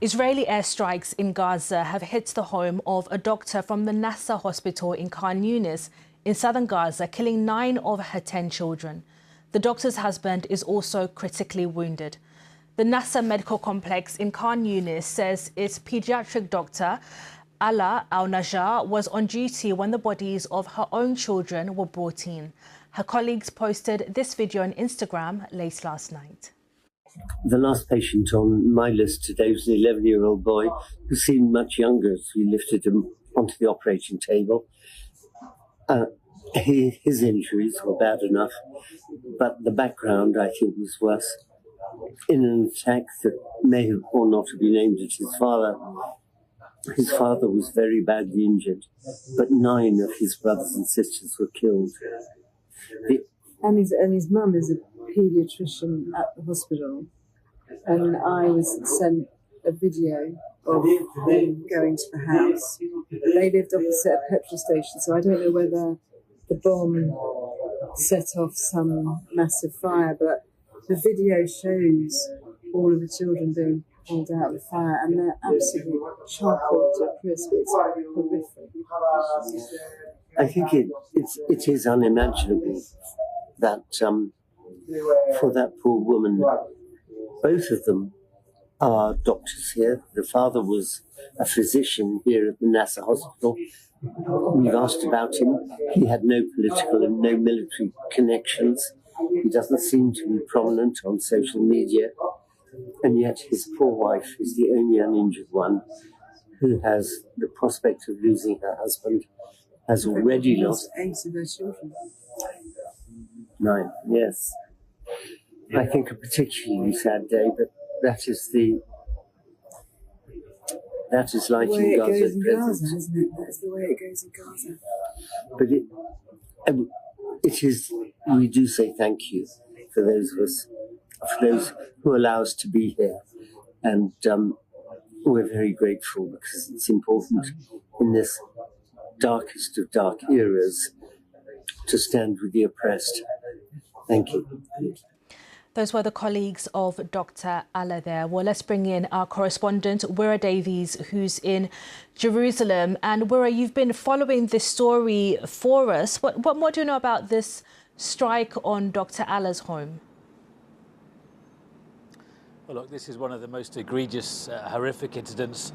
Israeli airstrikes in Gaza have hit the home of a doctor from the Nasser hospital in Khan Younis in southern Gaza, killing 9 of her 10 children. The doctor's husband is also critically wounded. The Nasser medical complex in Khan Younis says its pediatric doctor, Ala al-Najjar, was on duty when the bodies of her own children were brought in. Her colleagues posted this video on Instagram late last night. The last patient on my list today was an 11-year-old boy who seemed much younger as we lifted him onto the operating table. His injuries were bad enough, but the background, I think, was worse. In an attack that may have or not have been aimed at his father was very badly injured, but 9 of his brothers and sisters were killed. And his mum is a paediatrician at the hospital, and I was sent a video of them going to the house. They lived opposite a petrol station, so I don't know whether the bomb set off some massive fire, but the video shows all of the children being pulled out of the fire, and they're absolutely charcoal to a crisp. It's horrific. I think it is unimaginable that for that poor woman, both of them are doctors here. The father was a physician here at the Nasser hospital. We've asked about him. He had no political and no military connections. He doesn't seem to be prominent on social media. And yet his poor wife is the only uninjured one who has the prospect of losing her husband, has already lost 8 of their children. 9, yes. I think a particularly sad day, but that is life in Gaza. The way it goes in Gaza, isn't it? That's the way it goes in Gaza. But it is. We do say thank you for those who allow us to be here, and we're very grateful because it's important in this darkest of dark eras to stand with the oppressed. Thank you. Those were the colleagues of Dr. Ala there. Well, let's bring in our correspondent, Wira Davies, who's in Jerusalem. And Wira, you've been following this story for us. What more do you know about this strike on Dr. Ala's home? Well, look, this is one of the most egregious, horrific incidents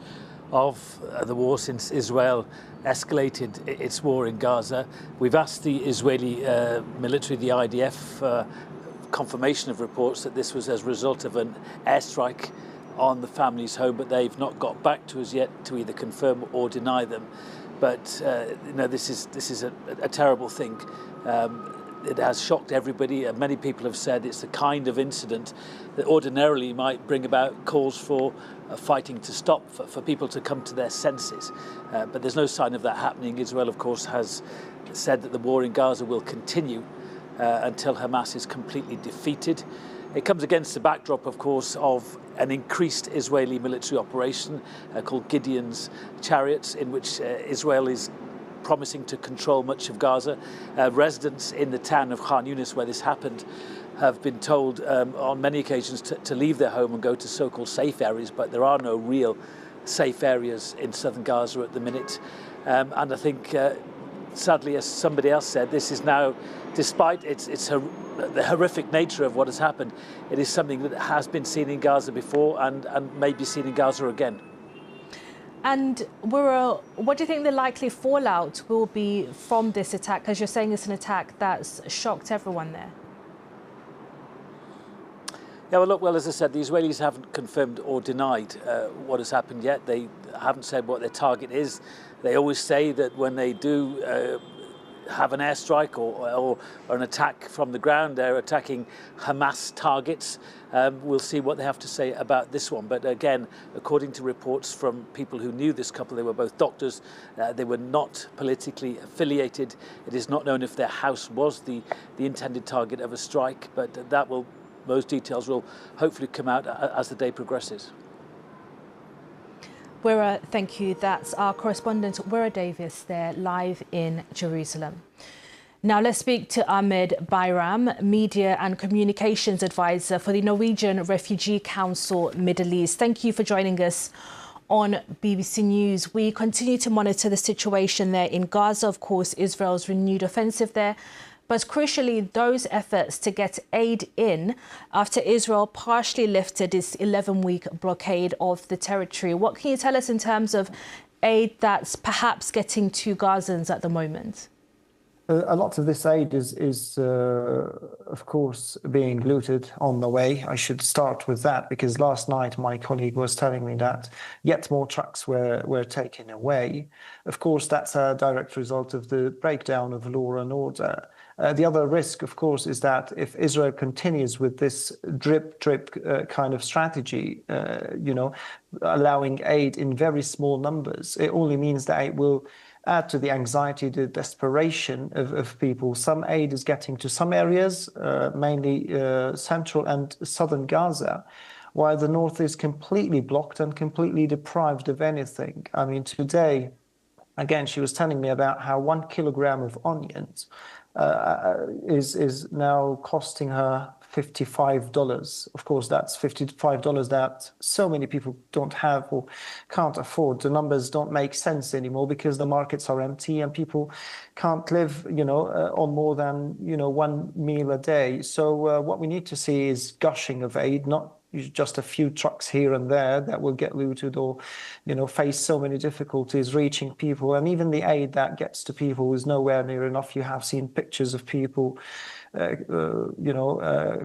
of the war since Israel escalated its war in Gaza. We've asked the Israeli military, the IDF, confirmation of reports that this was as a result of an airstrike on the family's home, but they've not got back to us yet to either confirm or deny them. But this is a terrible thing. It has shocked everybody. Many people have said it's the kind of incident that ordinarily might bring about calls for fighting to stop, for people to come to their senses. But there's no sign of that happening. Israel, of course, has said that the war in Gaza will continue until Hamas is completely defeated. It comes against the backdrop, of course, of an increased Israeli military operation called Gideon's Chariots, in which Israel is promising to control much of Gaza. Residents in the town of Khan Younis, where this happened, have been told on many occasions to leave their home and go to so-called safe areas, but there are no real safe areas in southern Gaza at the minute. And I think, sadly, as somebody else said, this is now, despite the horrific nature of what has happened, it is something that has been seen in Gaza before and may be seen in Gaza again. And Wira, what do you think the likely fallout will be from this attack? Because you're saying it's an attack that's shocked everyone there. Yeah, well, as I said, the Israelis haven't confirmed or denied what has happened yet. They haven't said what their target is. They always say that when they do have an airstrike or an attack from the ground, they're attacking Hamas targets. We'll see what they have to say about this one. But again, according to reports from people who knew this couple, they were both doctors. They were not politically affiliated. It is not known if their house was the intended target of a strike, but those details will hopefully come out as the day progresses. Wira, thank you. That's our correspondent, Wira Davies, there live in Jerusalem. Now let's speak to Ahmed Bayram, Media and Communications Advisor for the Norwegian Refugee Council Middle East. Thank you for joining us on BBC News. We continue to monitor the situation there in Gaza. Of course, Israel's renewed offensive there. But crucially, those efforts to get aid in after Israel partially lifted its 11-week blockade of the territory. What can you tell us in terms of aid that's perhaps getting to Gazans at the moment? A lot of this aid is of course, being looted on the way. I should start with that because last night my colleague was telling me that yet more trucks were taken away. Of course, that's a direct result of the breakdown of law and order. The other risk, of course, is that if Israel continues with this drip kind of strategy, allowing aid in very small numbers, it only means that it will add to the anxiety, the desperation of people. Some aid is getting to some areas, mainly central and southern Gaza, while the north is completely blocked and completely deprived of anything. I mean, today, again, she was telling me about how 1 kilogram of onions is now costing her $55. Of course, that's $55 that so many people don't have or can't afford. The numbers don't make sense anymore because the markets are empty and people can't live, on more than, one meal a day. So what we need to see is gushing of aid, not just a few trucks here and there that will get looted or, face so many difficulties reaching people. And even the aid that gets to people is nowhere near enough. You have seen pictures of people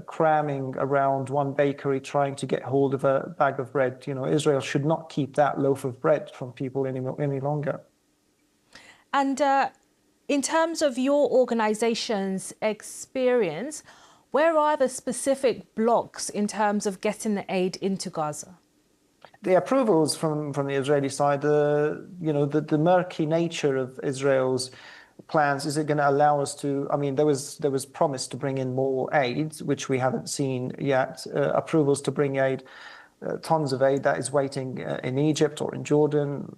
cramming around one bakery trying to get hold of a bag of bread. Israel should not keep that loaf of bread from people any longer. And in terms of your organisation's experience, where are the specific blocks in terms of getting the aid into Gaza? The approvals from the Israeli side, the murky nature of Israel's plans, is it going to allow us to, there was promise to bring in more aid, which we haven't seen yet, approvals to bring aid, tons of aid that is waiting in Egypt or in Jordan,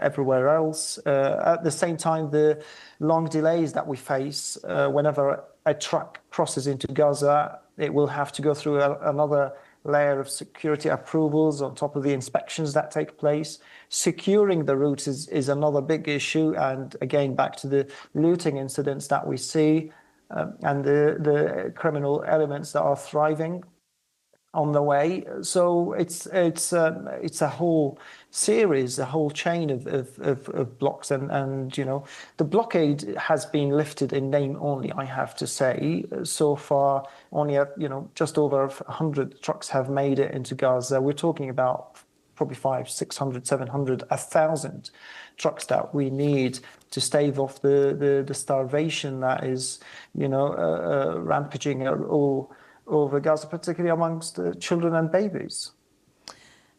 everywhere else. At the same time, the long delays that we face whenever a truck crosses into Gaza, it will have to go through another layer of security approvals on top of the inspections that take place. Securing the routes is another big issue. And again, back to the looting incidents that we see and the criminal elements that are thriving on the way. So it's a whole series, a whole chain of blocks, and the blockade has been lifted in name only, I have to say. So far, only just over 100 trucks have made it into Gaza. We're talking about probably 500, 600, 700, 1,000 trucks that we need to stave off the starvation that is rampaging all over Gaza, particularly amongst children and babies.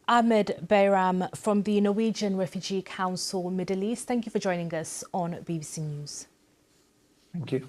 Ahmed Bayram from the Norwegian Refugee Council Middle East, thank you for joining us on BBC News. Thank you.